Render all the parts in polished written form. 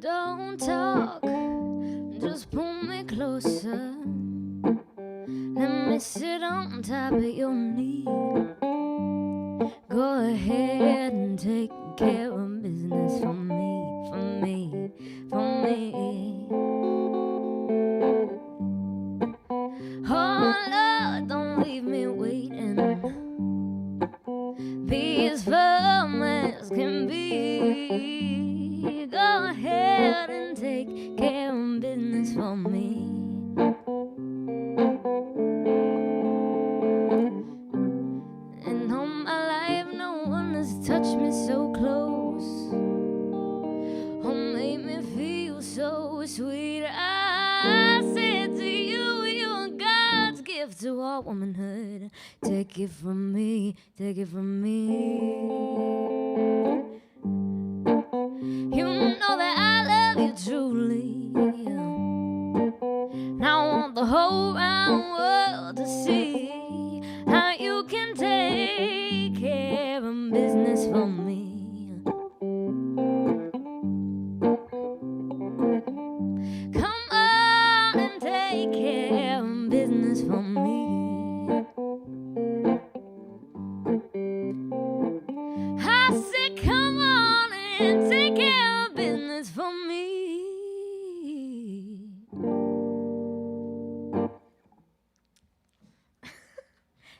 Don't talk, just pull me closer. Let me sit on top of your knee. Go ahead and take care of business for me, for me, for me. Oh Lord, don't leave me waiting. Be as firm as can be. Go ahead and take care of business for me. And all my life no one has touched me so close, or made me feel so sweet. I said to you, you're God's gift to all womanhood. Take it from me, take it from me. You know that I love you truly, and I want the whole round world to see how you can take care of business for me. Come on and take care of business for me. I said, come on and take care of business for me.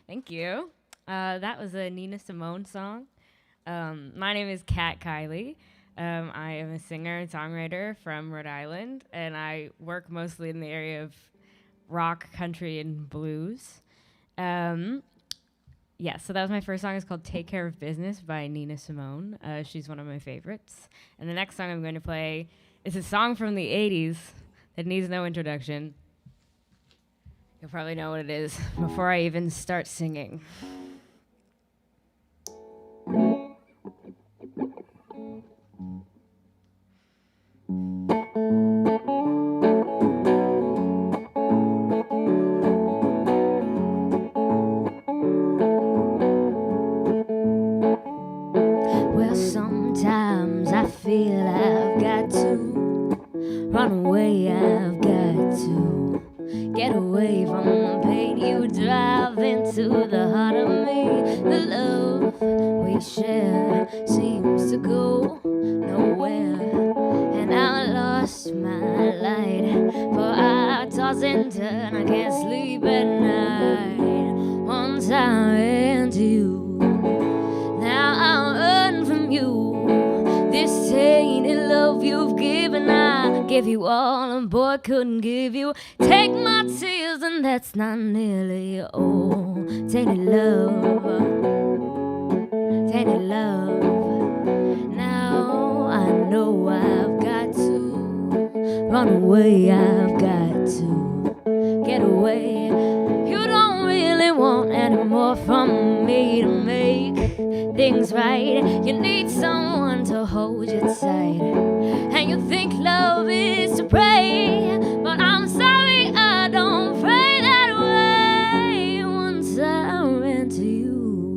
Thank you. That was a Nina Simone song. My name is Kiley. I am a singer and songwriter from Rhode Island, and I work mostly in the area of rock, country, and blues. Yeah, so that was my first song. It's called Take Care of Business by Nina Simone. She's one of my favorites. And the next song I'm going to play is a song from the 80s that needs no introduction. You'll probably know what it is before I even start singing. Well, sometimes I feel I've got to run away, I've got to get away from the pain you drive into the heart of me. The love we share seems to go nowhere, and I lost my light, for I toss and turn, I can't sleep at night. Once I ran to you, now I run from you. This tainted love you've given, I gave you all, and boy couldn't give you. Take my tears, and that's not nearly all. Tainted love, tainted love. Now I know I've got to run away, I've got to get away. You don't really want any more from me to make things right. You need someone to hold you tight, and you think love is to pray, but I'm sorry, I don't pray that way. Once I ran to you,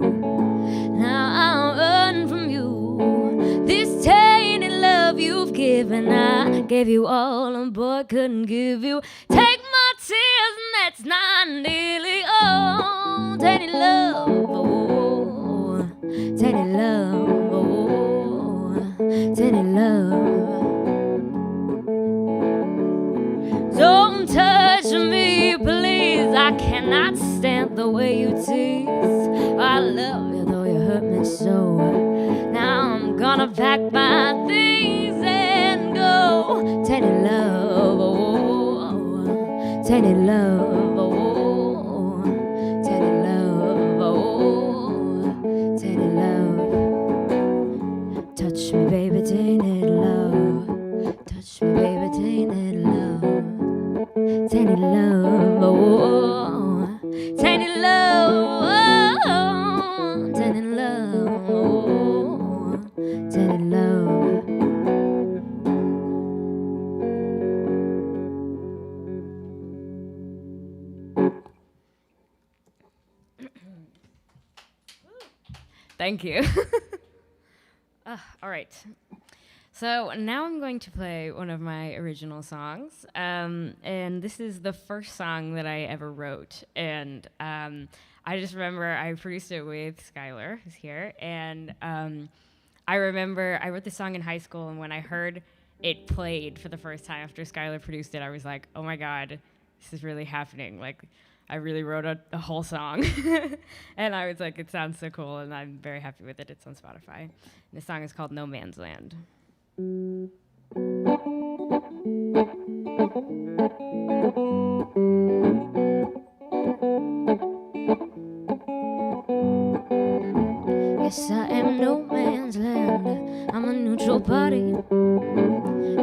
now I run from you. This tainted love you've given, I gave you all, and boy couldn't give you. Take my tears, and that's not nearly all. Tainted love, oh, tainted love, oh, tainted love. Don't touch me, please. I cannot stand the way you tease. I love you, though you hurt me so. Now I'm gonna pack my things and go. Tainted love, oh, tainted love, oh, tainted love, oh, tainted love. Touch me, baby, tainted love. Touch me, baby, tainted love. Tainted love, oh, tainted love, oh, tainted love, oh, tainted love. Thank you. All right. So now I'm going to play one of my original songs, and this is the first song that I ever wrote. And I just remember I produced it with Skylar, who's here, and I remember I wrote this song in high school, and when I heard it played for the first time after Skylar produced it, I was like, oh my god, this is really happening. Like, I really wrote a whole song. And I was like, it sounds so cool, and I'm very happy with it. It's on Spotify. And the song is called No Man's Land. Yes, I am no man's land. I'm a neutral party.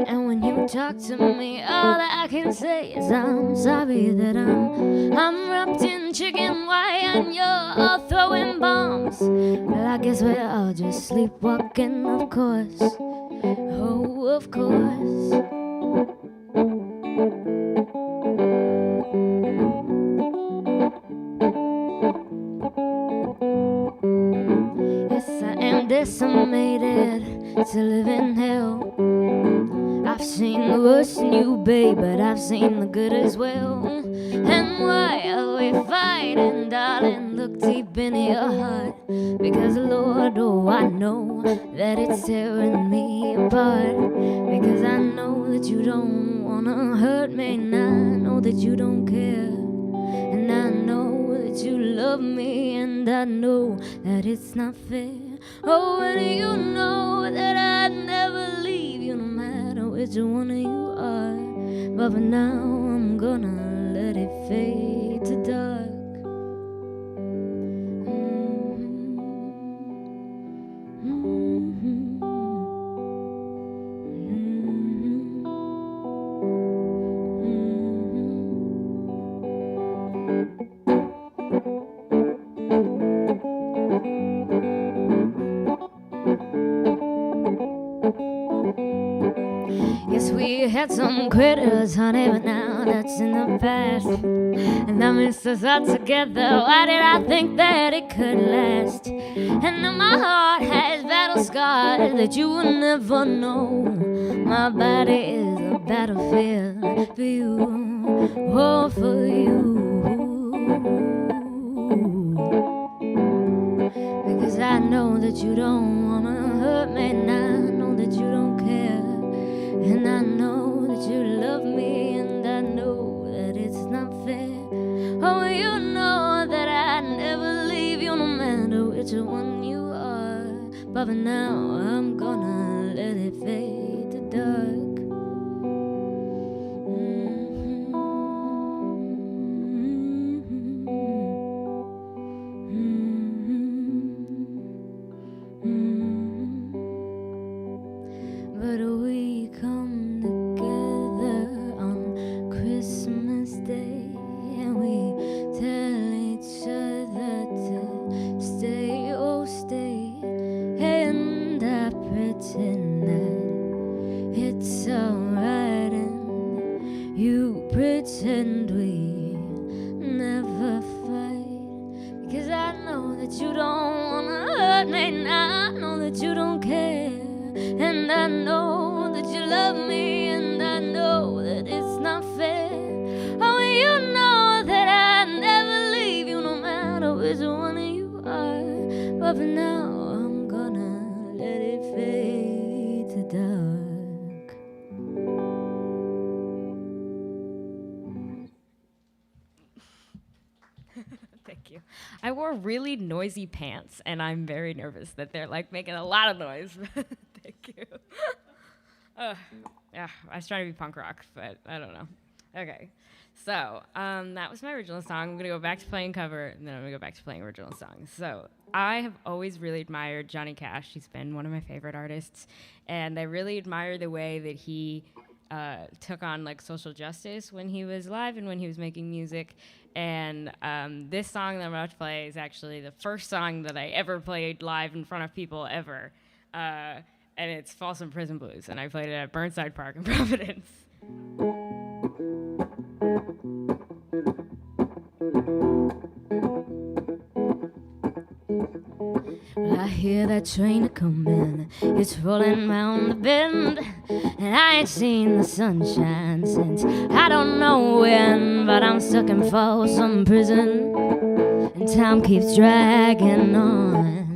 And when you talk to me, all that I can say is I'm sorry that I'm wrapped in chicken wire and you're all throwing bombs. Well, I guess we're all just sleepwalking, of course. Oh, of course. Yes, I am decimated to live in hell. I've seen the worst in you, babe, but I've seen the good as well. And why are we fighting, darling? Look deep into your heart, because Lord, oh, I know that it's tearing me apart. Because I know that you don't wanna hurt me, and I know that you don't care. And I know that you love me, and I know that it's not fair. Oh, and you know that I'd never leave you, no matter which one of you are. But for now, I'm gonna let it fade to dark. Yes, we had some critters, honey, but now that's in the past. And I miss us all together. Why did I think that it could last? And now my heart has battle scars that you will never know. My body is a battlefield for you, oh, for you. Because I know that you don't wanna hurt me, and I know that you don't care. And I know that you love me, and I know that it's not fair. Oh, you know that I never leave you, no matter which one you are. But for now, I'm gonna let it fade to dark. But we come together on Christmas Day, and we tell each other to stay, oh stay. And I pretend that it's alright, and you pretend we never fight. Because I know that you don't wanna hurt me, and I know that you don't care. And I know that you love me, and I know that it's not fair. Oh, you know that I never leave you, no matter which one of you are. But for now, I'm gonna let it fade to dark. Thank you. I wore really noisy pants, and I'm very nervous that they're like making a lot of noise. Thank you. Yeah, I was trying to be punk rock, but I don't know. Okay, so that was my original song. I'm gonna go back to playing cover, and then I'm gonna go back to playing original songs. So I have always really admired Johnny Cash. He's been one of my favorite artists, and I really admire the way that he took on like social justice when he was live and when he was making music. And this song that I'm about to play is actually the first song that I ever played live in front of people ever. And it's Folsom Prison Blues, and I played it at Burnside Park in Providence. Well, I hear that train a comin'. It's rolling round the bend, and I ain't seen the sunshine since I don't know when. But I'm stuck in Folsom Prison, and time keeps dragging on.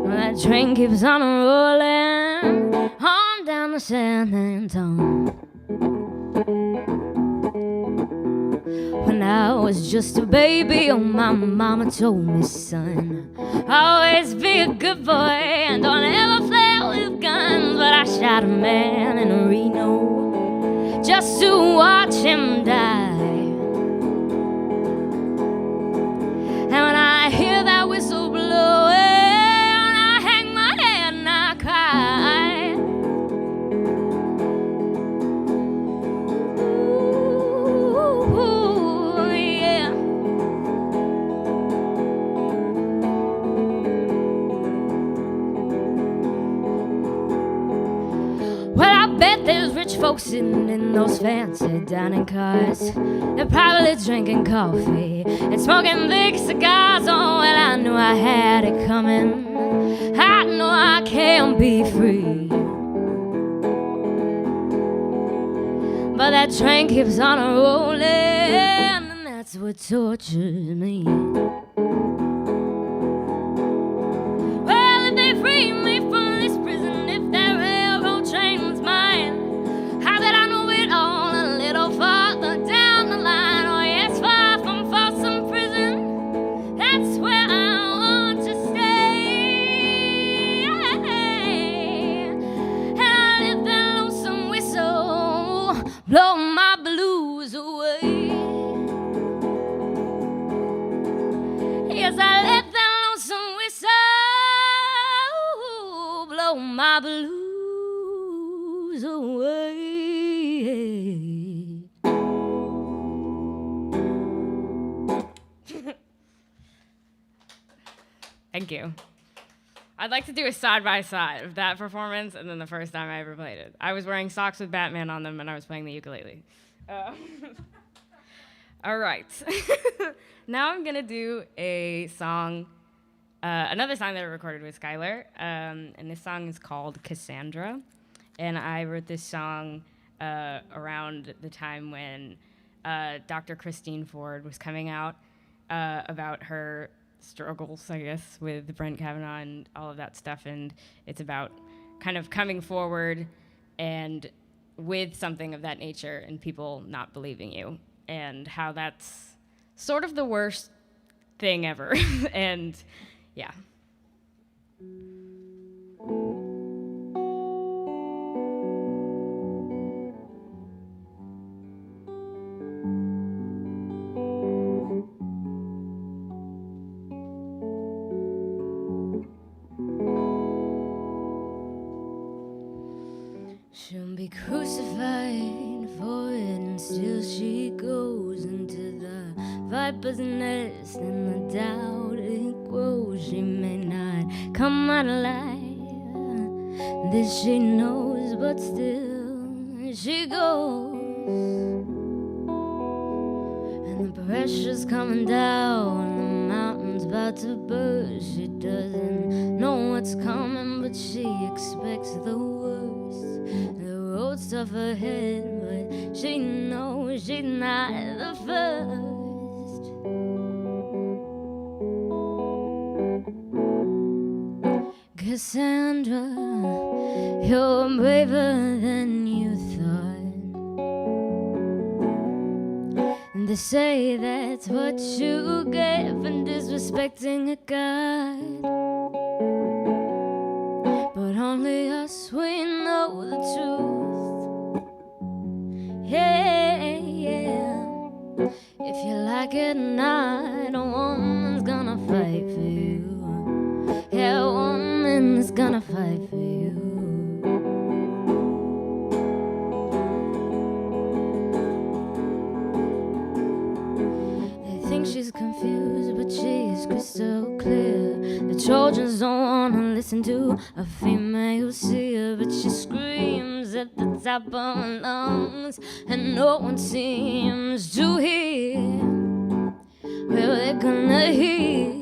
Well, that train keeps on rolling on down to San Antonio. When I was just a baby, oh, my mama told me, son, always be a good boy and don't ever play with guns. But I shot a man in Reno just to watch him die. And when I hear that whistle blowing, I hang my head and I cry. Ooh, yeah. Well, I bet there's rich folks sitting in those fancy dining cars. They're probably drinking coffee and smoking big cigars. Oh, well, I knew I had it coming. I know I can't be free. But that train keeps on rolling, and that's what tortures me. Well, if they free me from this prison, if that railroad train was mine, how could I know it all a little farther down the line? Oh, yes, far from Folsom Prison, that's where I want to stay. And I let that lonesome whistle blow my blues away. Yes, I let that lonesome whistle blow my blues away. Thank you. I'd like to do a side-by-side of that performance and then the first time I ever played it. I was wearing socks with Batman on them and I was playing the ukulele. All right. Now I'm going to do a song, another song that I recorded with Skylar, and this song is called Cassandra. And I wrote this song around the time when Dr. Christine Ford was coming out about her struggles, I guess, with Brent Kavanaugh and all of that stuff. And it's about kind of coming forward and with something of that nature and people not believing you, and how that's sort of the worst thing ever. And yeah. She'll be crucified for it, and still she goes into the viper's nest, and the doubt it grows. She may not come out alive, this she knows, but still she goes. And the pressure's coming down, the mountain's about to burst. She doesn't know what's coming, but she expects the worst. The road's tough ahead, but she knows she's not the first. Cassandra, you're braver than you thought. And they say that's what you get for disrespecting a god. But only us, we know the truth. Yeah, yeah. If you like it or not, a woman's gonna fight for you. Yeah, a woman is gonna fight for you. They think she's confused, but she is crystal clear. The Trojans don't wanna listen to a female seer, but she screams at the top of her lungs, and no one seems to hear. Well, they're gonna hear.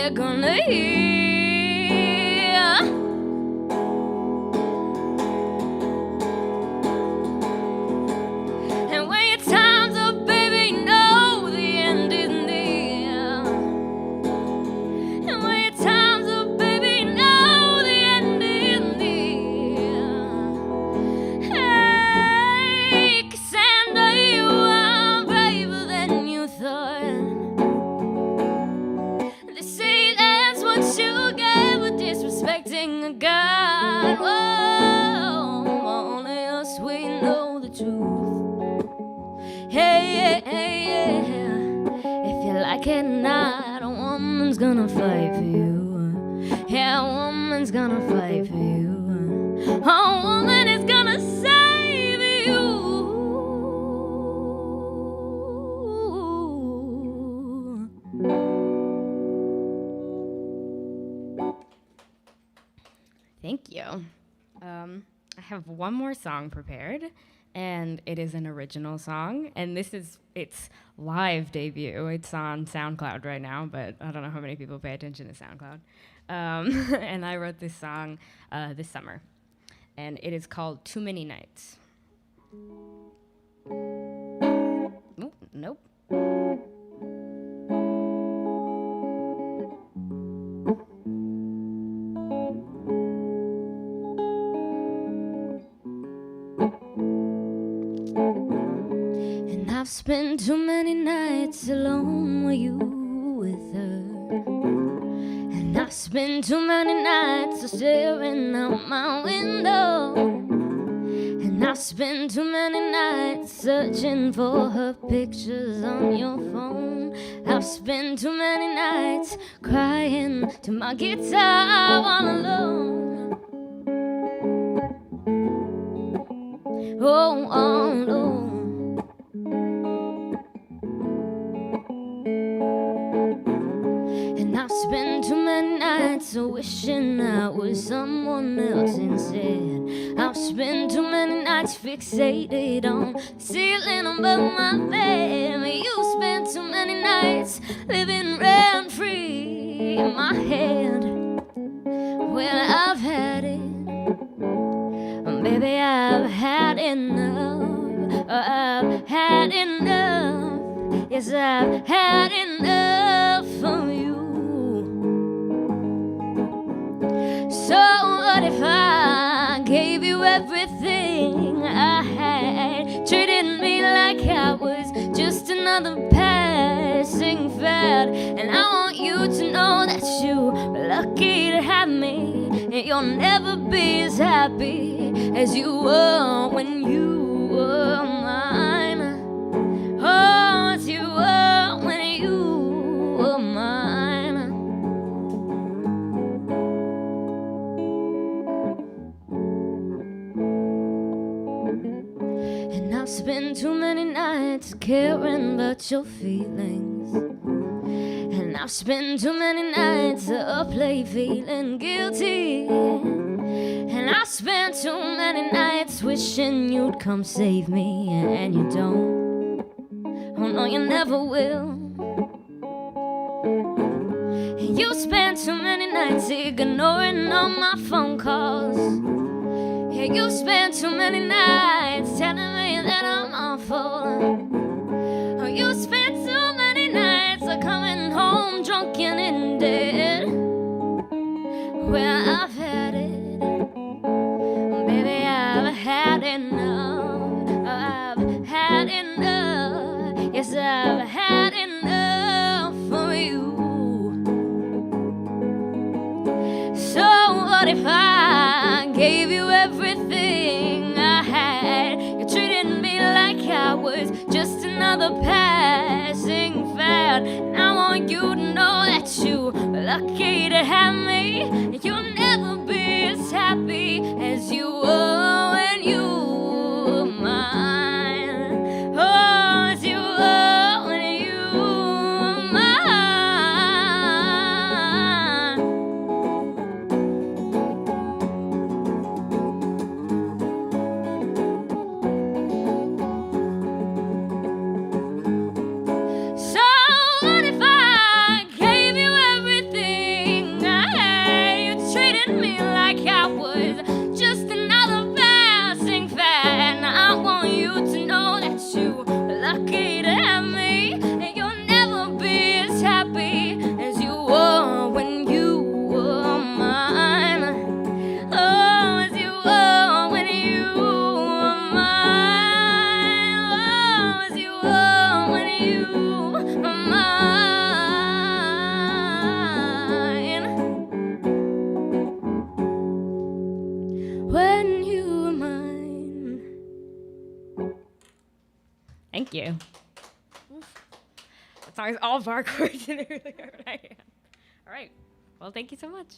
they're gonna hear. And when your time's up, baby, know the end is near. And when your time's up, baby, know the end is near. Hey, Cassandra, you are braver than you thought. They say that's what you get for disrespecting a God. Whoa, only us, we know the truth. Hey, if you like it or not, a woman's gonna fight for you. Yeah, a woman's gonna fight for you. A woman is gonna save you. Thank you. I have one more song prepared, and it is an original song, and this is its live debut. It's on SoundCloud right now, but I don't know how many people pay attention to SoundCloud. And I wrote this song this summer, and it is called Too Many Nights. Oh, nope. And I've spent too many nights alone with you, with her. And I've spent too many nights staring out my window. And I've spent too many nights searching for her pictures on your phone. I've spent too many nights crying to my guitar all alone. Oh, all alone. And I've spent too many nights wishing I was someone else instead. I've spent too many nights fixated on the ceiling above my bed. You spent too many nights living rent-free in my head. Well, I've had it. Baby, I've had enough. I've had enough. Yes, I've had enough of you. So what if I gave you everything I had, treated me like I was just another passing fad? And I want you to know that you're lucky to have me, and you'll never be as happy as you were when you were mine. Oh, as you were when you were mine. And I've spent too many nights caring about your feelings. And I've spent too many nights up late feeling guilty. And I spent too many nights wishing you'd come save me, and you don't. Oh no, you never will. And you spent too many nights ignoring all my phone calls. Yeah, you spent too many nights telling me that I'm awful. Oh, you spent too many nights coming home drunk and dead. Well, I've had it. Baby, I've had enough. I've had enough. Yes, I've had enough of you. So what if I gave you everything I had? You treated me like I was just another passing fad. And I want you to know that you're lucky to have me. You'll never be as happy as you were when you were mine. Oh, as you were when you were mine. So what if I gave you everything Thank you. That song is all bar chords and really hard I am. All right. Well, thank you so much.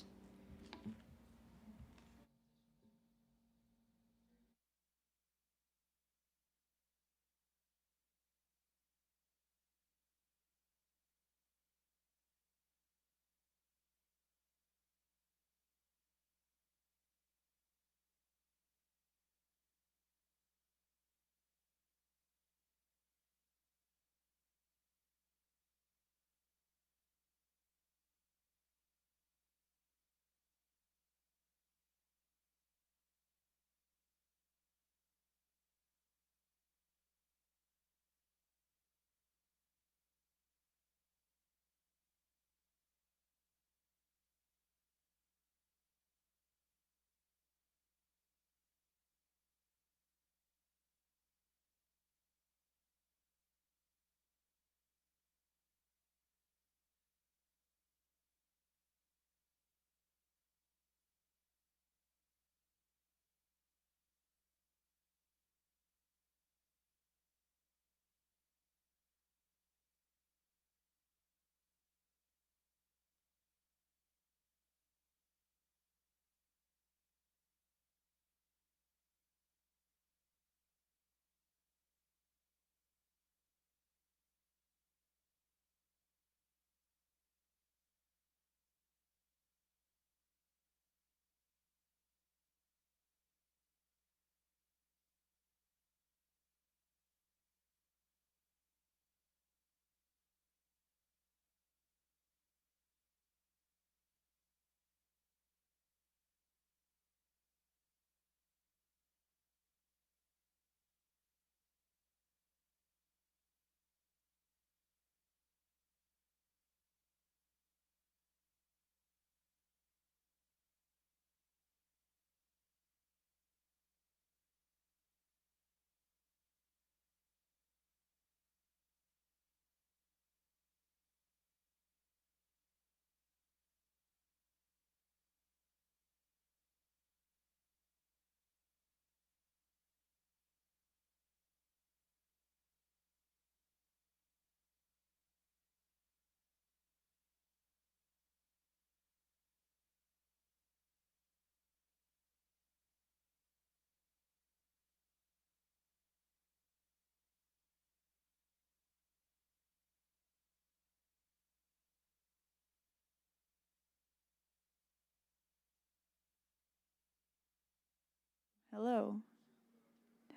Hello.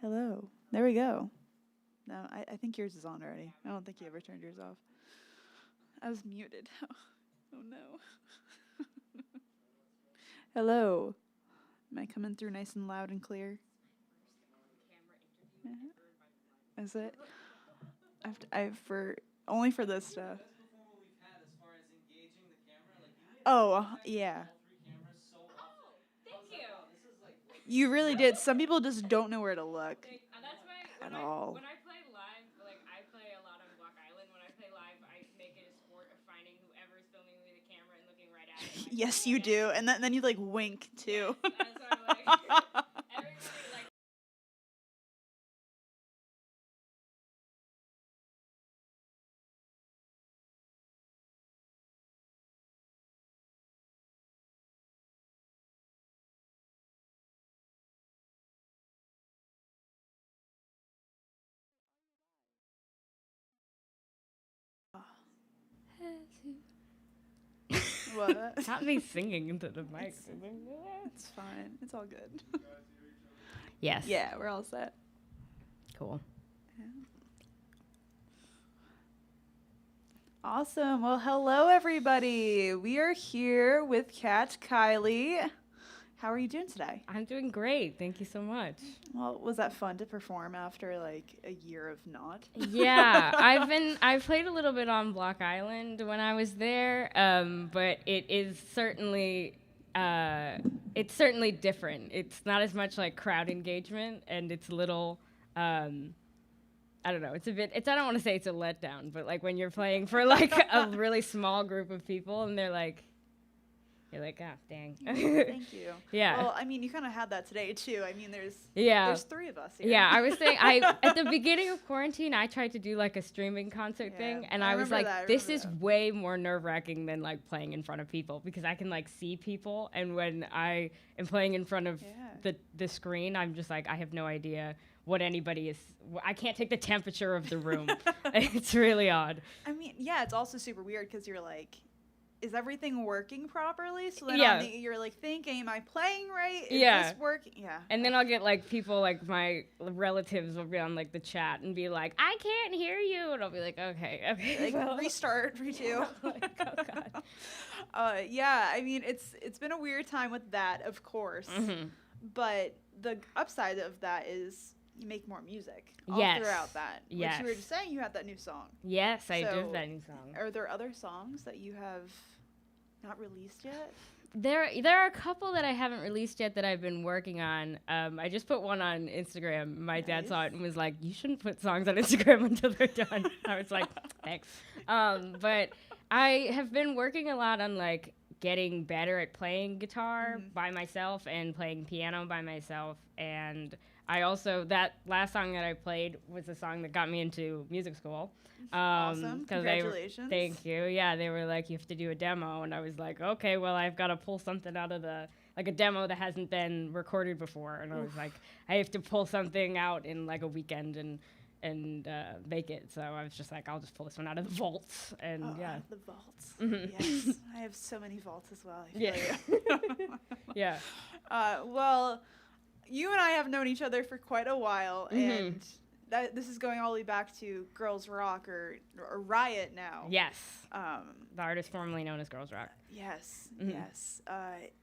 Hello. There we go. No, I think yours is on already. I don't think you ever turned yours off. I was muted. Oh no. Hello. Am I coming through nice and loud and clear? Yeah. Is it? I've for only for this stuff. Oh, yeah. Thank you. You really did. Some people just don't know where to look That's why at all. when I play live, like I play a lot on Block Island. When I play live, I make it a sport of finding whoever's filming me with a camera and looking right at it. Yes, you do. And then you like wink too. Yes, that's why I'm like, everybody like. What? Not me singing into the mic. It's fine. It's all good. Yes. Yeah, we're all set. Cool. Awesome. Well, hello, everybody. We are here with Cat Kiley. How are you doing today? I'm doing great. Thank you so much. Well, was that fun to perform after like a year of not? Yeah, I played a little bit on Block Island when I was there, but it's certainly different. It's not as much like crowd engagement, and it's a little. I don't know. It's a bit. I don't want to say it's a letdown, but like when you're playing for like a really small group of people, and they're like, You're like, ah, dang. Thank you. Yeah. Well, I mean, you kind of had that today too. I mean, there's 3 of us here. Yeah, I was saying, at the beginning of quarantine, I tried to do like a streaming concert thing, and I was like, this is way more nerve-wracking than like playing in front of people, because I can like see people, and when I am playing in front of the screen, I'm just like, I have no idea what anybody is. I can't take the temperature of the room. It's really odd. I mean, yeah, it's also super weird because you're like, is everything working properly? So then you're like thinking, am I playing right? Is this working? Yeah. And then I'll get like people, like my relatives will be on like the chat and be like, I can't hear you. And I'll be like, okay. Like, well, restart, redo. Like, oh God. Yeah, I mean, it's been a weird time with that, of course. Mm-hmm. But the upside of that is you make more music all throughout that. Yes. Which you were just saying you had that new song. Yes, I do have that new song. Are there other songs that you have not released yet? There are a couple that I haven't released yet that I've been working on. I just put one on Instagram. My dad saw it and was like, you shouldn't put songs on Instagram until they're done. I was like, thanks. But I have been working a lot on like getting better at playing guitar by myself and playing piano by myself. And I also, that last song that I played was a song that got me into music school. Awesome. Congratulations. Thank you. Yeah, they were like, you have to do a demo. And I was like, okay, well, I've got to pull something out of like a demo that hasn't been recorded before. And I was like, I have to pull something out in like a weekend and make it. So I was just like, I'll just pull this one out of the vaults. And out of the vaults. Yes. I have so many vaults as well. I feel Yeah. Well, you and I have known each other for quite a while, and this is going all the way back to Girls Rock or Riot now. Yes. The artist formerly known as Girls Rock. Yes, yes.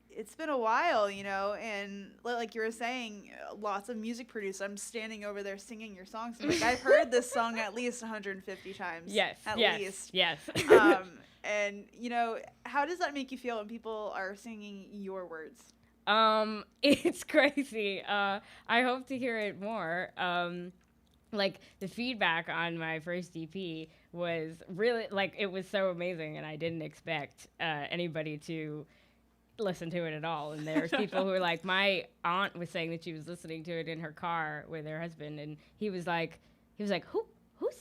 It's been a while, you know, and like you were saying, lots of music produced. I'm standing over there singing your songs. I'm like, I've heard this song at least 150 times. Yes. At least. Yes. And, you know, how does that make you feel when people are singing your words? It's crazy. I hope to hear it more. Like the feedback on my first EP was really like, it was so amazing, and I didn't expect anybody to listen to it at all. And there's people who were like, my aunt was saying that she was listening to it in her car with her husband, and he was like, who's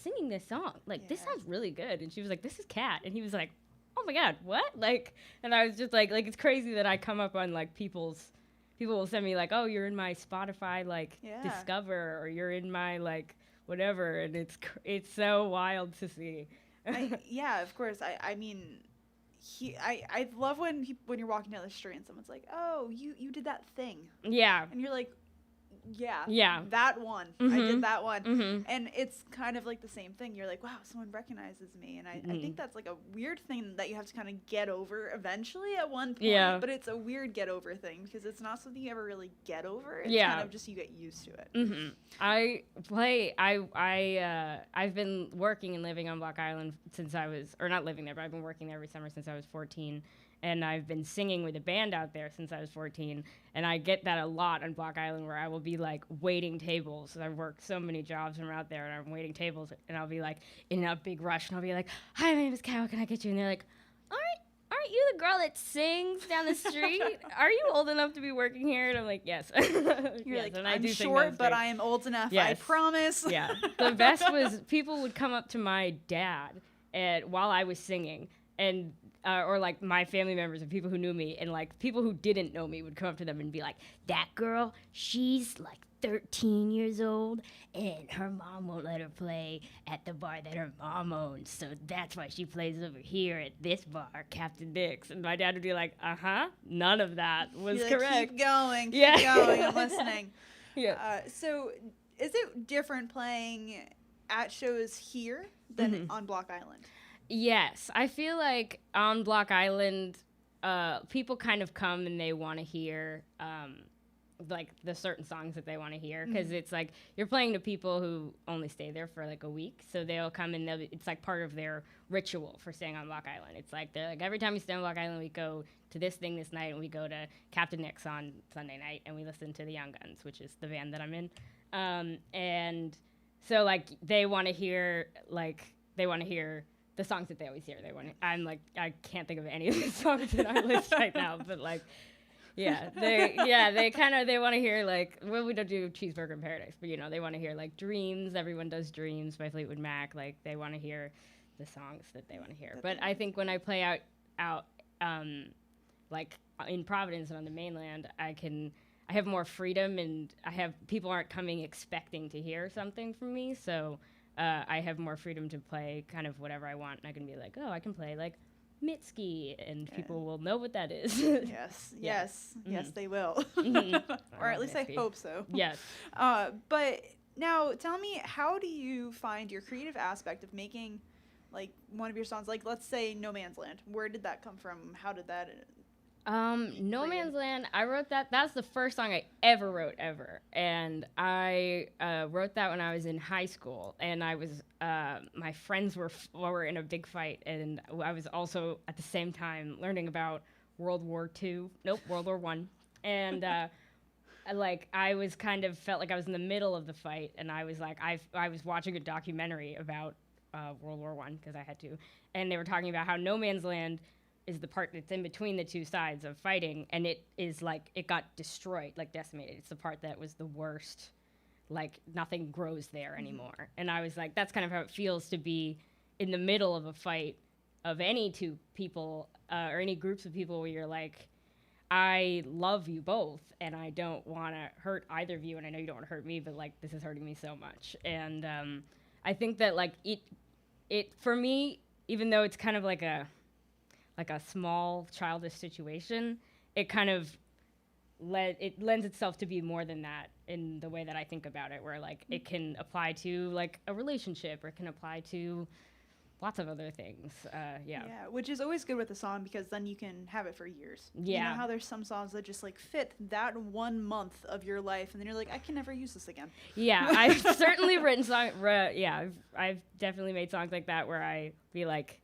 singing this song? Like, this sounds really good. And she was like, this is Kat. And he was like, oh my God, what? Like, and I was just like it's crazy that I come up on like people will send me like, oh, you're in my Spotify like Discover, or you're in my like whatever, and it's so wild to see. Yeah, of course. I mean, I love when you're walking down the street and someone's like, oh, you did that thing. Yeah. And you're like, yeah, that one. I did that one. And it's kind of like the same thing. You're like, wow, someone recognizes me. And I think that's like a weird thing that you have to kind of get over eventually at one point. Yeah. But it's a weird get over thing because it's not something you ever really get over. It's kind of just you get used to it. I've been working and living on Block Island since I was, or not living there, but I've been working there every summer since I was 14. And I've been singing with a band out there since I was 14. And I get that a lot on Block Island, where I will be like waiting tables. I've worked so many jobs when we're out there, and I'm waiting tables, and I'll be like in a big rush, and I'll be like, hi, my name is Kat, can I get you? And they're like, aren't you the girl that sings down the street? Are you old enough to be working here? And I'm like, yes. You're like, I'm short, but I am old enough. Yes. I promise. Yeah. The best was people would come up to my dad while I was singing, and or like my family members and people who knew me, and like people who didn't know me would come up to them and be like, that girl, she's like 13 years old, and her mom won't let her play at the bar that her mom owns, so that's why she plays over here at this bar, Captain Dick's. And my dad would be like, none of that was correct. Keep going, I'm listening. Yeah. So is it different playing at shows here than on Block Island? Yes, I feel like on Block Island, people kind of come and they want to hear like the certain songs that they want to hear, because it's like you're playing to people who only stay there for like a week, so they'll come and it's like part of their ritual for staying on Block Island. It's like they're like, every time we stay on Block Island, we go to this thing this night, and we go to Captain Nick's on Sunday night, and we listen to the Young Guns, which is the band that I'm in, and so like they want to hear the songs that they always hear. I'm like, I can't think of any of the songs in our list right now, but like, they want to hear like, well, we don't do Cheeseburger in Paradise, but they want to hear like Dreams. Everyone does Dreams by Fleetwood Mac. Like they want to hear the songs that they want to hear. But I think when I play out like in Providence and on the mainland, I have more freedom, and people aren't coming expecting to hear something from me. So I have more freedom to play kind of whatever I want. And I can be like, oh, I can play like Mitski, and people will know what that is. Yes, they will. Or at least Mitski. I hope so. Yes. But now tell me, how do you find your creative aspect of making like one of your songs, like let's say No Man's Land? Where did that come from? How did that No Man's Land, I wrote that. That's the first song I ever wrote, ever. And I wrote that when I was in high school. And I was, my friends were in a big fight. And I was also, at the same time, learning about World War I. And, I was kind of felt like I was in the middle of the fight. And I was like, I was watching a documentary about World War I, because I had to. And they were talking about how No Man's Land is the part that's in between the two sides of fighting, and it is like it got destroyed, like decimated. It's the part that was the worst, like nothing grows there anymore. And I was like, that's kind of how it feels to be in the middle of a fight of any two people or any groups of people where you're like, I love you both and I don't want to hurt either of you, and I know you don't want to hurt me, but like this is hurting me so much. And I think that like it for me, even though it's kind of like a small childish situation, it kind of lends itself to be more than that in the way that I think about it, where like it can apply to like a relationship, or it can apply to lots of other things. Yeah, which is always good with a song, because then you can have it for years. Yeah. You know how there's some songs that just like fit that 1 month of your life, and then you're like, I can never use this again. Yeah, I've certainly written songs. I've definitely made songs like that where I be like,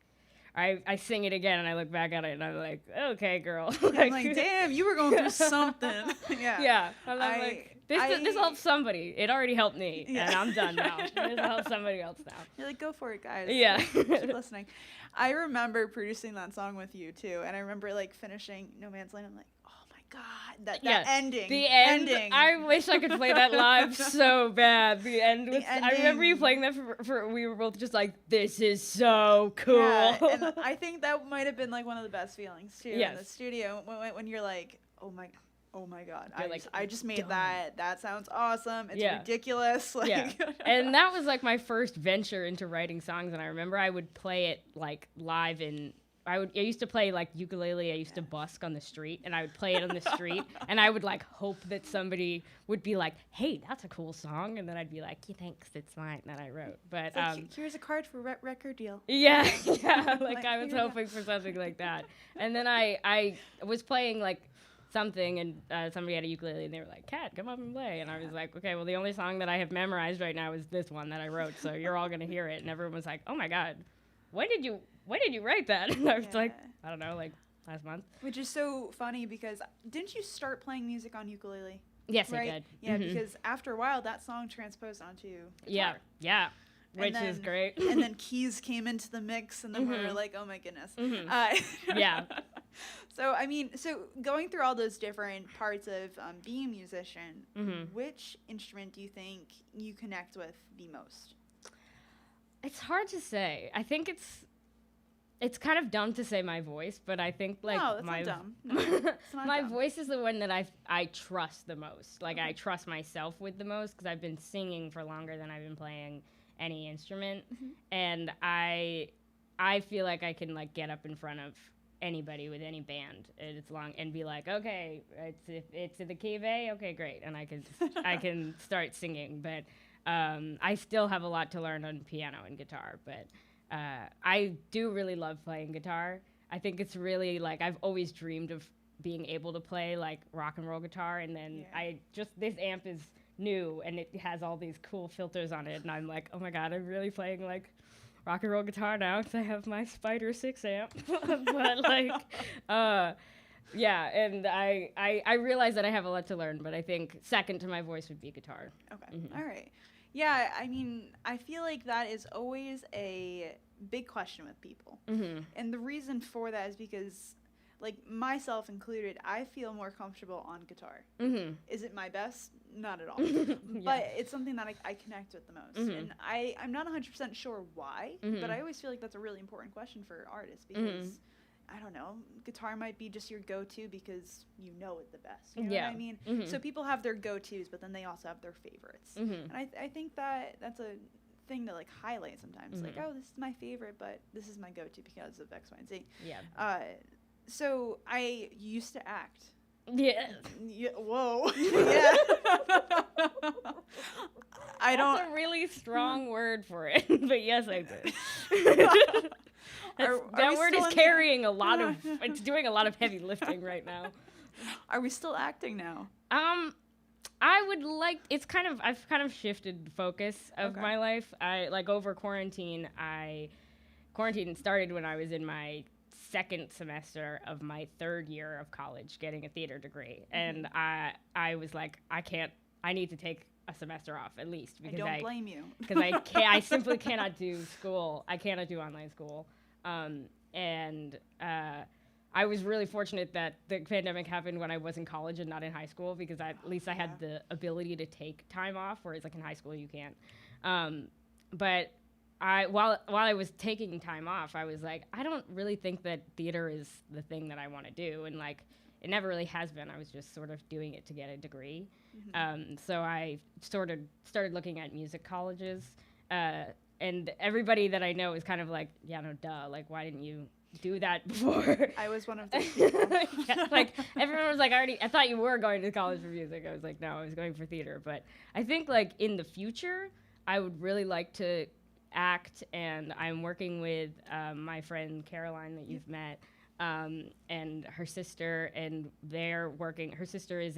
I sing it again and I look back at it and I'm like, okay, girl. I'm like, damn, you were going through something. Yeah. I'm like, this helps somebody. It already helped me, and I'm done now. This will help somebody else now. You're like, go for it, guys. Yeah. Keep listening. I remember producing that song with you too, and I remember like finishing No Man's Land. I'm like, oh my god, that ending. The ending. I wish I could play that live so bad. The end. I remember you playing that for. We were both just like, this is so cool. Yeah, and I think that might have been like one of the best feelings too in the studio when you're like, oh my god, I just made that. That sounds awesome. It's ridiculous. And that was like my first venture into writing songs, and I remember I would play it like live I used to play like ukulele. I used to busk on the street, and I would play it on the street, and I would like hope that somebody would be like, "Hey, that's a cool song," and then I'd be like, "Yeah, thanks, it's mine that I wrote." But it's like, here's a card for record deal. Yeah. Like I was hoping for something like that, and then I was playing like something, and somebody had a ukulele, and they were like, "Kat, come up and play," and I was like, "Okay, well, the only song that I have memorized right now is this one that I wrote, so you're all gonna hear it." And everyone was like, "Oh my god, when did you write that?" And I was like, I don't know, like last month. Which is so funny, because didn't you start playing music on ukulele? Yes, right? I did. Yeah, because after a while that song transposed onto guitar. Yeah. Which is great. And then keys came into the mix, and then we were like, oh my goodness. Yeah. So, I mean, going through all those different parts of being a musician, which instrument do you think you connect with the most? It's hard to say. I think it's kind of dumb to say my voice, but I think like no, that's not dumb. No, it's not my dumb. voice is the one that I trust the most. Like I trust myself with the most, because I've been singing for longer than I've been playing any instrument, and I feel like I can like get up in front of anybody with any band and be like, okay, it's in the key of A, okay, great, and I can start singing. But I still have a lot to learn on piano and guitar, but I do really love playing guitar. I think it's really like I've always dreamed of being able to play like rock and roll guitar, and then this amp is new and it has all these cool filters on it, and I'm like, oh my god, I'm really playing like rock and roll guitar now because I have my Spider 6 amp. But like and I realize that I have a lot to learn, but I think second to my voice would be guitar. Okay. All right. Yeah, I mean, I feel like that is always a big question with people. And the reason for that is because, like, myself included, I feel more comfortable on guitar. Is it my best? Not at all. But it's something that I connect with the most. And I'm not 100% sure why, but I always feel like that's a really important question for artists because, I don't know, guitar might be just your go-to because you know it the best. You know what I mean? So people have their go-tos, but then they also have their favorites. And I think that's a thing to, like, highlight sometimes. Like, oh, this is my favorite, but this is my go-to because of X, Y, and Z. Yeah. So I used to act. Yeah. Whoa. Yeah. That's a really strong word for it, but yes, I did. That word is carrying a lot of. It's doing a lot of heavy lifting right now. Are we still acting now? I would like. I've kind of shifted focus of my life. I like over quarantine. Quarantine started when I was in my second semester of my third year of college, getting a theater degree, and I was like, I need to take a semester off at least because I don't blame you because I simply cannot do school. I cannot do online school. And I was really fortunate that the pandemic happened when I was in college and not in high school because at least I had the ability to take time off, whereas like in high school you can't. But while I was taking time off, I was like, I don't really think that theater is the thing that I want to do, and like it never really has been. I was just sort of doing it to get a degree. So I started looking at music colleges. And everybody that I know is kind of like, yeah, no, duh. Like, why didn't you do that before? I was one of those people. Yeah, like, everyone was like, I thought you were going to college for music. I was like, no, I was going for theater. But I think, like, in the future, I would really like to act. And I'm working with my friend Caroline that you've met and her sister. And they're working. Her sister is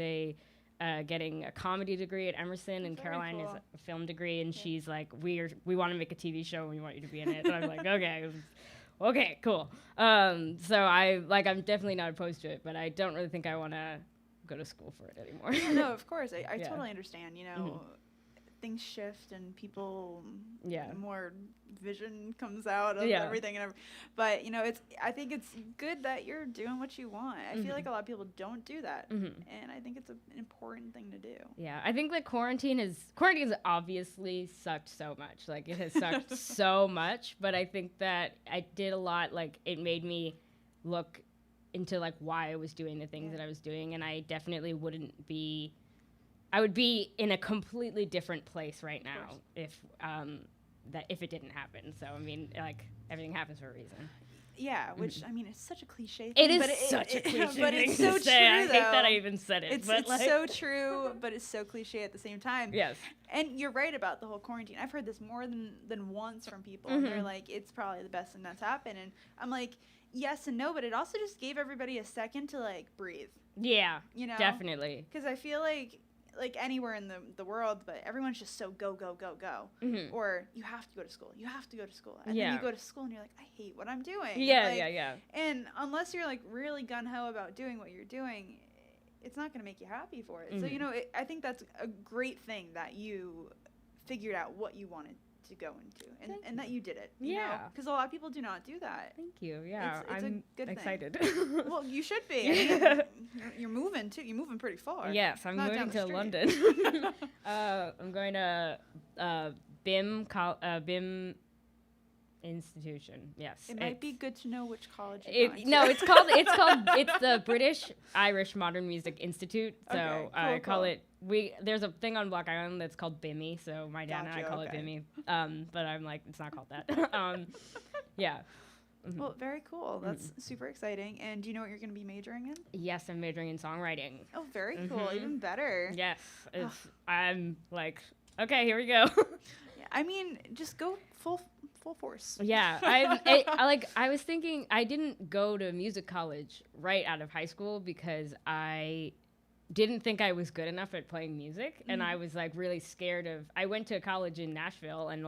getting a comedy degree at Emerson, and Caroline is a film degree, and she's like, we want to make a TV show, and we want you to be in it. And I'm like, okay, cool. So I'm definitely not opposed to it, but I don't really think I want to go to school for it anymore. No, of course, I totally understand. You know, things shift, and people, more vision comes out of everything, but you know, I think it's good that you're doing what you want. I feel like a lot of people don't do that, and I think it's an important thing to do. Yeah, I think that quarantine's obviously sucked so much. Like, it has sucked so much, but I think that I did a lot. Like, it made me look into like why I was doing the things that I was doing, and I definitely I would be in a completely different place right now if it didn't happen. So I mean, like, everything happens for a reason. Yeah, which I mean, it's such a cliche thing. It is such a cliche but thing it's so to true. say. I though. hate that I even said it. It's like, so true, but it's so cliche at the same time. Yes. And you're right about the whole quarantine. I've heard this more than once from people, and they're like, "It's probably the best thing that's happened." And I'm like, yes and no, but it also just gave everybody a second to like breathe. Yeah. You know, definitely. Because I feel like anywhere in the world, but everyone's just so go, or you have to go to school, and then you go to school and you're like, I hate what I'm doing. Yeah. And unless you're like really gun-ho about doing what you're doing, it's not going to make you happy for it. So, you know, I think that's a great thing that you figured out what you wanted to go into, and that you did it. Yeah. Because a lot of people do not do that. Thank you. Yeah. It's I'm a good excited. thing. Well, you should be. I mean, you're moving too. You're moving pretty far. Yes, I'm moving to London. I'm going to BIM institution. Yes. It might be good to know which college it's the British Irish Modern Music Institute. So I call it. There's a thing on Block Island that's called BIMI. So my dad and I call it BIMI. But I'm like, it's not called that. Yeah. Well, very cool. That's super exciting. And do you know what you're going to be majoring in? Yes, I'm majoring in songwriting. Oh, very cool. Even better. Yes. I'm like, okay, here we go. Yeah, I mean, just go full force. Yeah. I was thinking I didn't go to music college right out of high school because I didn't think I was good enough at playing music, and I was like really scared of. I went to college in Nashville, and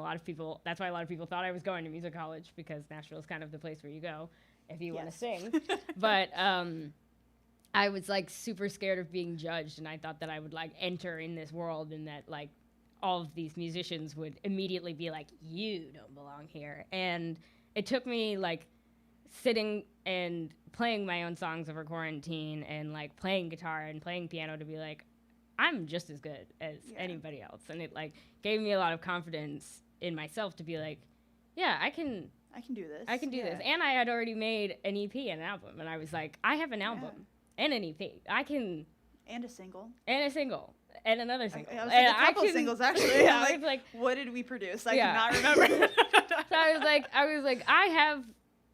that's why a lot of people thought I was going to music college, because Nashville is kind of the place where you go if you want to sing. But I was like super scared of being judged, and I thought that I would like enter in this world, and that like all of these musicians would immediately be like, you don't belong here. And it took me like sitting and playing my own songs over quarantine and like playing guitar and playing piano to be like, I'm just as good as anybody else. And it like gave me a lot of confidence in myself to be like, yeah, I can do this. I can do this. And I had already made an EP and an album. And I was like, I have an album and an EP. I can. And a single. And another single. I was like, a couple singles, actually. Yeah, I'm like, what did we produce? I cannot remember. So I was like, I have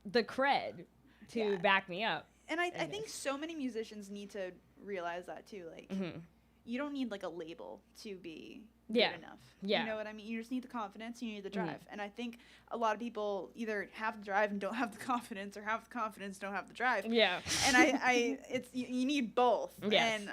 the cred to back me up. And I think so many musicians need to realize that, too. Like, you don't need, like, a label to be good enough. Yeah. You know what I mean? You just need the confidence, you need the drive. And I think a lot of people either have the drive and don't have the confidence, or have the confidence, don't have the drive. Yeah. And you need both. Yes. And,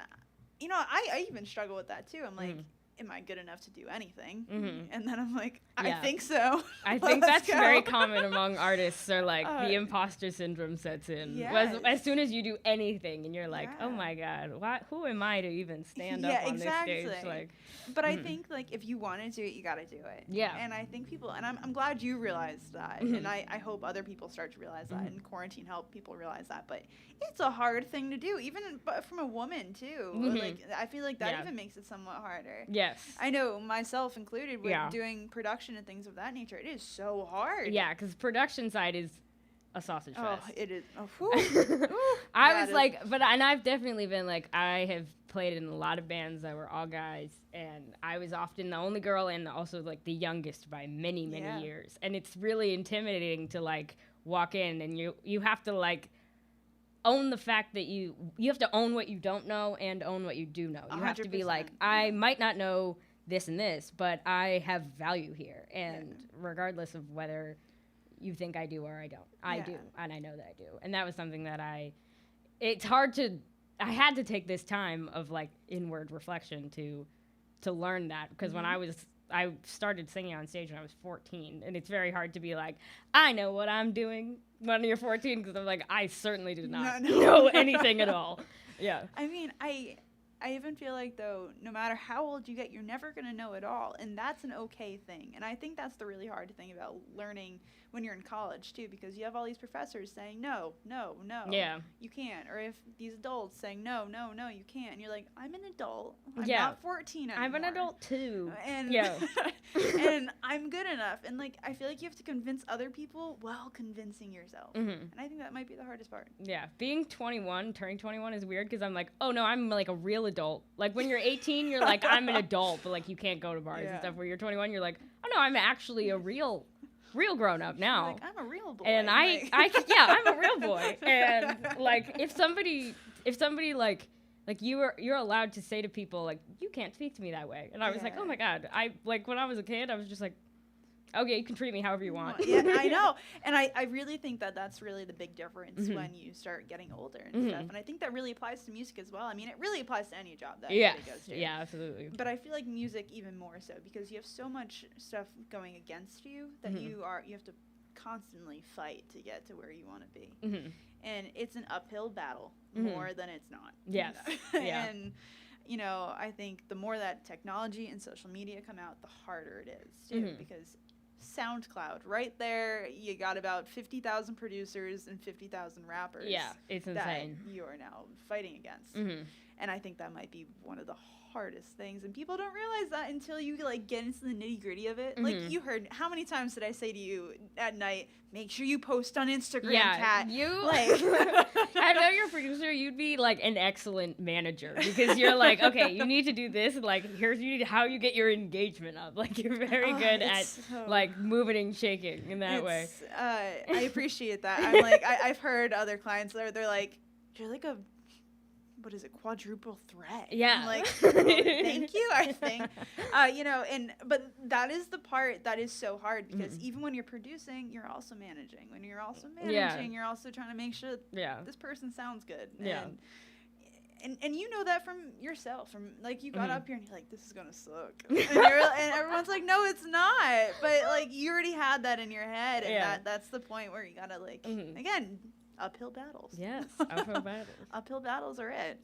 you know, I even struggle with that, too. I'm like, am I good enough to do anything? And then I'm like, I think so. I think that's very common among artists, or like the imposter syndrome sets in. Yes. As soon as you do anything and you're like, oh my God, who am I to even stand up on this stage? Like, but I think like if you want to do it, you got to do it. Yeah. And I think people, and I'm glad you realized that. And I hope other people start to realize that, and quarantine helped people realize that. But it's a hard thing to do, even from a woman too. Like I feel like that even makes it somewhat harder. Yes. I know, myself included, with doing production and things of that nature. It is so hard. Yeah, because production side is a sausage fest. Oh, it is. And I've definitely been like, I have played in a lot of bands that were all guys, and I was often the only girl and also like the youngest by many, many years. And it's really intimidating to like walk in, and you have to like own the fact that you have to own what you don't know and own what you do know. You have to be like, I might not know this and this, but I have value here. And regardless of whether you think I do or I don't, I do. And I know that I do. And that was something that I had to take this time of like inward reflection to learn that. Because when I started singing on stage when I was 14, and it's very hard to be like, I know what I'm doing when you're 14, because I'm like, I certainly did not know anything at all. Yeah. I mean, I even feel like, though, no matter how old you get, you're never going to know it all, and that's an okay thing. And I think that's the really hard thing about learning when you're in college, too, because you have all these professors saying, no, you can't. Or if these adults saying, no, you can't. And you're like, I'm an adult. I'm not 14 anymore. I'm an adult, too. And, and I'm good enough. And, like, I feel like you have to convince other people while convincing yourself. And I think that might be the hardest part. Yeah. Turning 21 is weird, because I'm like, oh, no, I'm, like, a real adult. Like, when you're 18, you're like, I'm an adult, but, like, you can't go to bars and stuff. Where you're 21, you're like, oh, no, I'm actually a real grown up now. Like, I'm a real boy. And I'm a real boy. And like if somebody like you're allowed to say to people like, you can't speak to me that way. And I was like, oh my God. I like when I was a kid, I was just like, okay, you can treat me however you want. Yeah, I know. And I really think that that's really the big difference when you start getting older and stuff. And I think that really applies to music as well. I mean, it really applies to any job that anybody goes to. Yeah, absolutely. But I feel like music even more so, because you have so much stuff going against you that you have to constantly fight to get to where you want to be. And it's an uphill battle more than it's not. Yes. Yeah. And you know, I think the more that technology and social media come out, the harder it is too, because SoundCloud, right there, you got about 50,000 producers and 50,000 rappers. Yeah, it's insane. That you are now fighting against. And I think that might be one of the hardest things, and people don't realize that until you like get into the nitty-gritty of it. Like, you heard, how many times did I say to you at night, make sure you post on Instagram, Kat? You like I know you're a producer, you'd be like an excellent manager, because you're like, okay, you need to do this, and like how you get your engagement up. Like, you're very good at like moving and shaking in that way. I appreciate that. I'm like, I've heard other clients they're like, you're like a quadruple threat. Yeah. I'm like, thank you, I think. You know, but that is the part that is so hard, because even when you're producing, you're also managing. When you're also managing, you're also trying to make sure this person sounds good. Yeah. And you know that from yourself. From like, you got up here and you're like, this is gonna suck. And everyone's like, no, it's not. But like, you already had that in your head, and that's the point where you gotta like again, uphill battles. Yes, uphill battles. Uphill battles are it.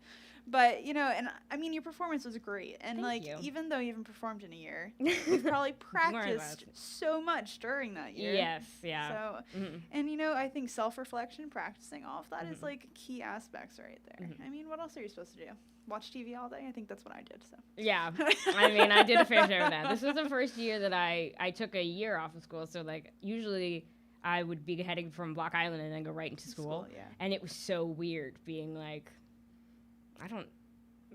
But, you know, and I mean, your performance was great. And, Thank you. even though you haven't performed in a year, you've probably practiced so much during that year. Yes, yeah. So, and, you know, I think self-reflection, practicing all of that is, like, key aspects right there. I mean, what else are you supposed to do? Watch TV all day? I think that's what I did, so. Yeah. I mean, I did a fair share of that. This was the first year that I took a year off of school. So, like, usually I would be heading from Block Island and then go right into school. Yeah. And it was so weird being like, I don't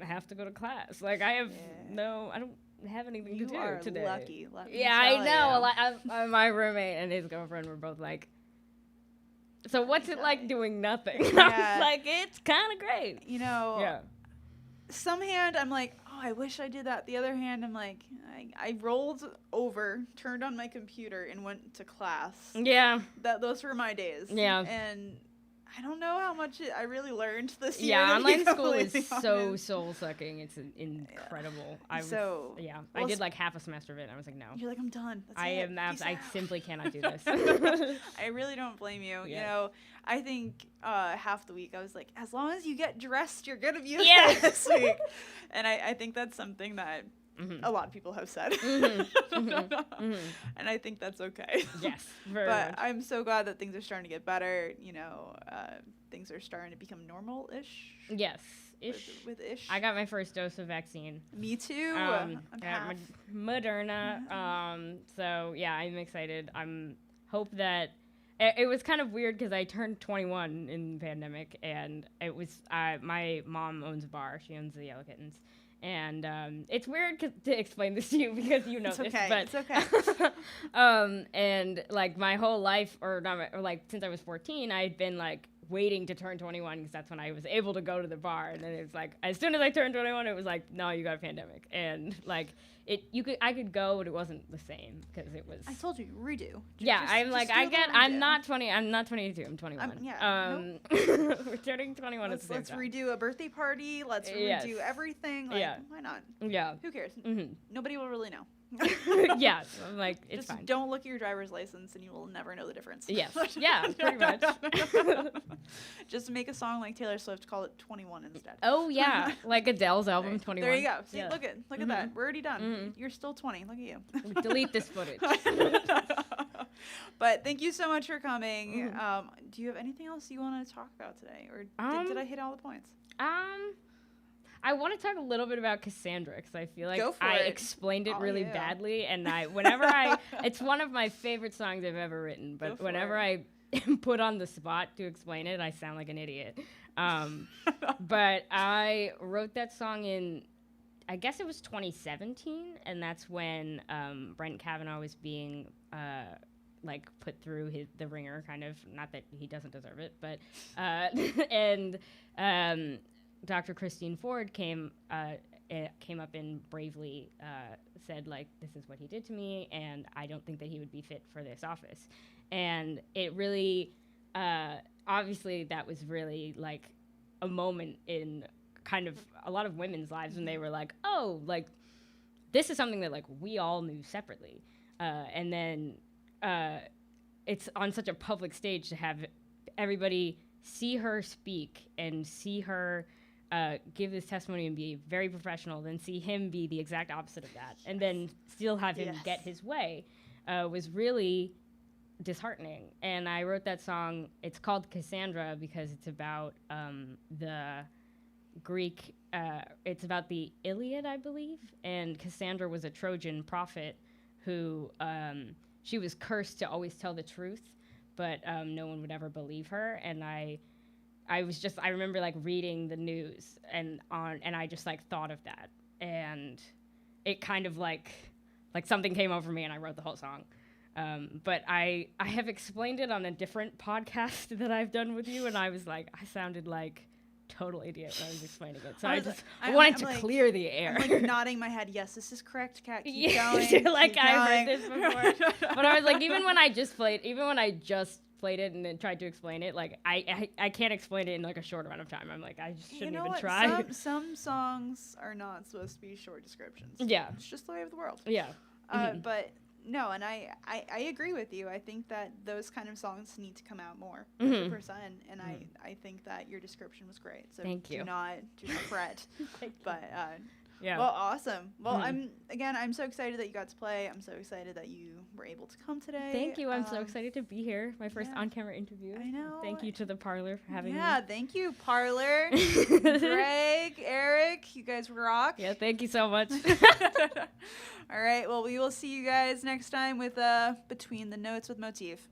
have to go to class. Like, I don't have anything to do today. You are lucky. Yeah, I know. Like, my roommate and his girlfriend were both like, so what's it like doing nothing? Yeah. I was like, it's kind of great. You know, some hand I'm like, oh, I wish I did that. The other hand I'm like, I rolled over, turned on my computer, and went to class. Yeah. Those were my days. Yeah. And I don't know how much I really learned this year. Yeah, online school is so soul-sucking. It's incredible. I did like half a semester of it, and I was like, no. You're like, I'm done. I simply cannot do this. I really don't blame you. Yeah. You know, I think half the week I was like, as long as you get dressed, you're going to be okay this week. And I think that's something that a lot of people have said. And I think that's okay. Yes, very But much. I'm so glad that things are starting to get better. You know, things are starting to become normal-ish. Yes. Ish. With ish. I got my first dose of vaccine. Me too. I got Moderna. So, yeah, I'm excited. Hope that... It was kind of weird because I turned 21 in the pandemic, and it was... my mom owns a bar. She owns the Yellow Kittens. And it's weird to explain this to you because you know it's this, okay. but it's okay. And like my whole life, or like since I was 14, I had been like waiting to turn 21 because that's when I was able to go to the bar. And then it was like as soon as I turned 21, it was like, no, you got a pandemic, and like I could go, but it wasn't the same because it was. I told you, redo. I'm not 20. I'm not 22. I'm 21. We're turning 21 at the same time. Let's redo a birthday party. Let's redo everything. Like, why not? Yeah. Who cares? Nobody will really know. Yeah, so I'm like, it's just fine. Don't look at your driver's license and you will never know the difference. Yes. Yeah, pretty much. Just make a song like Taylor Swift, call it 21 instead. Oh yeah, like Adele's album 21. There you go. See, look at that. We're already done. You're still 20. Look at you. Delete this footage. But thank you so much for coming. Do you have anything else you want to talk about today, or did I hit all the points? I want to talk a little bit about Cassandra because I feel like I explained it really badly, and it's one of my favorite songs I've ever written. But whenever I put on the spot to explain it, I sound like an idiot. But I wrote that song in, I guess it was 2017, and that's when Brent Kavanaugh was being like put through the ringer, kind of. Not that he doesn't deserve it, but and. Dr. Christine Ford came up and bravely said, like, this is what he did to me, and I don't think that he would be fit for this office. And it really, obviously, that was really, like, a moment in kind of a lot of women's lives when they were like, oh, like, this is something that, like, we all knew separately. And then it's on such a public stage to have everybody see her speak and see her give this testimony and be very professional, then see him be the exact opposite of that, and then still have him get his way, was really disheartening. And I wrote that song. It's called Cassandra because it's about the Greek. It's about the Iliad, I believe. And Cassandra was a Trojan prophet who she was cursed to always tell the truth, but no one would ever believe her. And I remember like reading the news and I just like thought of that, and it kind of like something came over me and I wrote the whole song. But I have explained it on a different podcast that I've done with you, and I was like, I sounded like total idiot when I was explaining it. So I wanted to clear the air. I'm like nodding my head. Yes, this is correct, Kat. Keep going. Like I've heard this before. But I was like, even when I just played it and then tried to explain it, like I can't explain it in like a short amount of time. I'm like, I just shouldn't even try. Some songs are not supposed to be short descriptions. Yeah. It's just the way of the world. Yeah. But No, and I agree with you. I think that those kind of songs need to come out more, 100%. And I think that your description was great. So thank you. Do not fret. But yeah. Well, awesome. Well, I'm so excited that you got to play. I'm so excited that you were able to come today. Thank you. I'm so excited to be here. My first on-camera interview. I know. Thank you to the Parlor for having me. Yeah, thank you, Parlor. Greg, Eric, you guys rock. Yeah, thank you so much. All right, well, we will see you guys next time with Between the Notes with Motif.